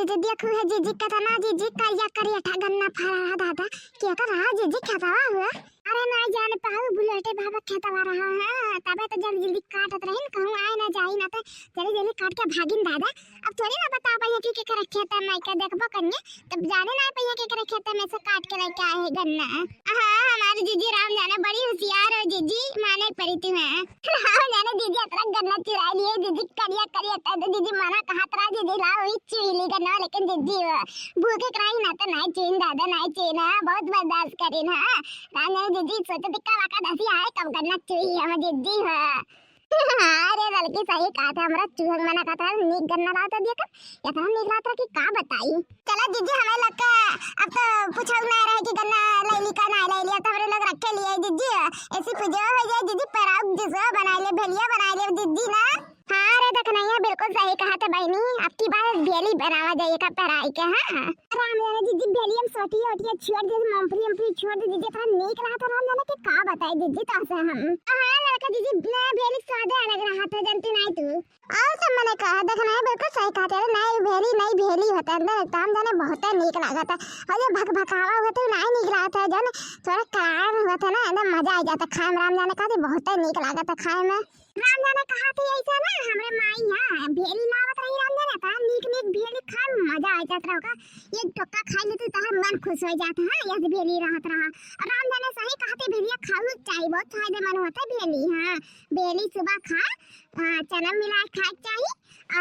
दीदी देखो है जीजी का था ना जीजी करिया करिया ठा गन्ना फरा दादा क्या कर रहा जीजी खेतवा हुआ अरे ना जाने पाऊ बुलेटे बाबा खेतवा रहा है तबे तो जल्दी जल्दी काटत रहिन कहूं आए ना जाई ना तो जल्दी जल्दी काट के भागिन दादा अब थोड़ी ना बता पाइए कि के करे खेत में का देखबो कन्या तब जाने ना पाइए के करे खेत में से काट के लेके आए गन्ना। हां हमारी जीजी राम जाने बड़ी होशियार है जीजी माने पड़ी थी मैं हां जाने दीदी इतना गन्ना चुरा लिए दीदी करिया करिया तो दीदी मना कहा तरा दीदी ला वही चुईली गन्ना लेकिन दीदी भूखे कराई ना तो नहीं चीन दादा नहीं चीन बहुत बर्दाश्त करी ना राम दीदी सोचते टिक्का वाका दसी आए कब गन्ना चुई हम दीदी है अरे लड़की सही कहा था हमरा चूहन मना कहा था नीक गन्ना लाता दिया कर या था नीक लाता कि का बताई चला दीदी हमें लगा अब तो पूछो ना रहे कि गन्ना ले ली का ना ले लिया तो हमरे लोग रख के लिए दीदी ऐसी पूजा हो जाए दीदी पराग जैसा बना ले भेलिया बना ले दीदी ना। हाँ अरे देख नहीं है बिल्कुल सही कहा था बहनी आपकी बात भेली बनावा जाइए का पराई के। हाँ राम जाने दीदी भेली हम सोटी ओटी छोड़ दे मूंगफली मूंगफली छोड़ दे दीदी थोड़ा नीक रहा था राम जाने के का बताए दीदी तो से हम। हाँ लड़का दीदी ने भेली स्वाद अलग रहा था जानती नहीं तू और सब मैंने कहा देखना है बिल्कुल सही कहा तेरे नहीं भेली होता अंदर काम जाने बहुत नीक लगा था और जो भक भकावा हुआ था नहीं नीक रहा था जाने थोड़ा करार हुआ था ना एकदम मजा आ जाता खाए में राम जाने कहा बहुत नीक लगा था खाए में राम जाने कहा थी ऐसा ना हमरे माई हां भेली लावत रही राम जाने का नीक नीक भेली खा मजा आ जात रहा एक टोका खा लेते तो मन खुश हो जाता है ऐसे भेली रहत रहा और राम जाने सही कहते भेलिया खाऊ चाहिए बहुत फायदेमंद होता है भेली। हां भेली सुबह खा चना मिला खा चाहिए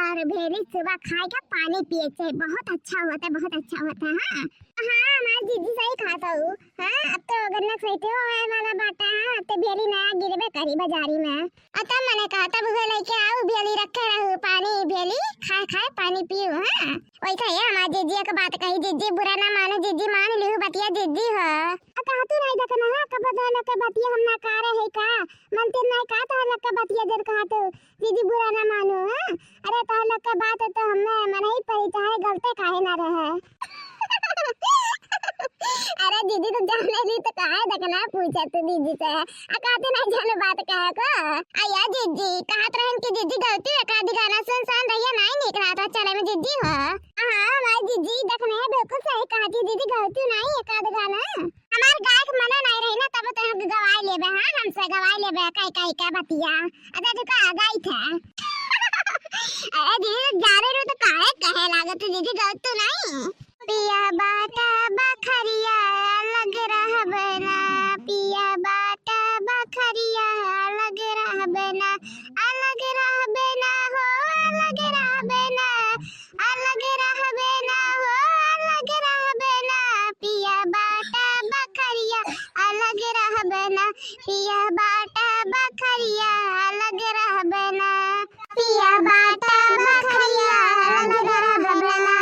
और भेली सुबह खाए का पानी पिए चाहिए बहुत अच्छा होता है बहुत अच्छा होता है। हां हां हमारी दीदी सही खाता हूं। हां अब तो गन्ना सहित वाला बाटा है तो भेली नया गिरबे करी बाजारी में अतः मैंने कहा था बुझे लेके आओ भेली रखे रहू पानी भेली खाए खाए पानी पियो। हां वैसा है हमारी जीजी का बात कही जीजी बुरा ना मानो जीजी मान लियो बतिया जीजी है कहा तू नहीं देखना है कब बदला के बतिया हम ना का रहे का मन ते नहीं का तो लग के बतिया जर कहा तो जीजी बुरा ना मानो। हां अरे तो लग के बात तो हमने मन ही पड़ी चाहे गलते काहे ना रहे अरे दीदी तो जाने ली तो कहा देखना पूछे तो दीदी से कहते नहीं जाने बात कहे को आया जीजी कहत रहन कि जीजी गलती है का गाना सुन रहिए नहीं निक रहा था चले में जीजी हो। हां हमारी जीजी देखने है बिल्कुल सही कहती दीदी गलती नहीं है का गाना हमार गायक मना नहीं रही ना तब तो हम गवाई लेबे। हां हमसे गवाई लेबे कई कई का बतिया अरे तू का गाई था अरे दीदी जाने रो तो काहे कहे लागत दीदी गलती नहीं पिया बाटा बखरिया लग रहा बना पिया बाटा बखरिया लग रहा बना अलग रहा बना हो अलग रहा बना अलग रहा बना हो अलग रहा बना पिया बाटा बखरिया अलग रहा बना पिया बाटा बखरिया अलग रहा बना पिया बाटा बखरिया अलग रहा बना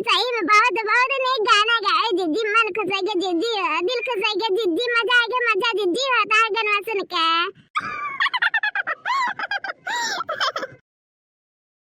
सही में बहुत बहुत नहीं गाना गाए जीजी, मन खुश हो गया जीजी, दिल खुश हो गया जीजी, मजा आ गया मजा जीजी।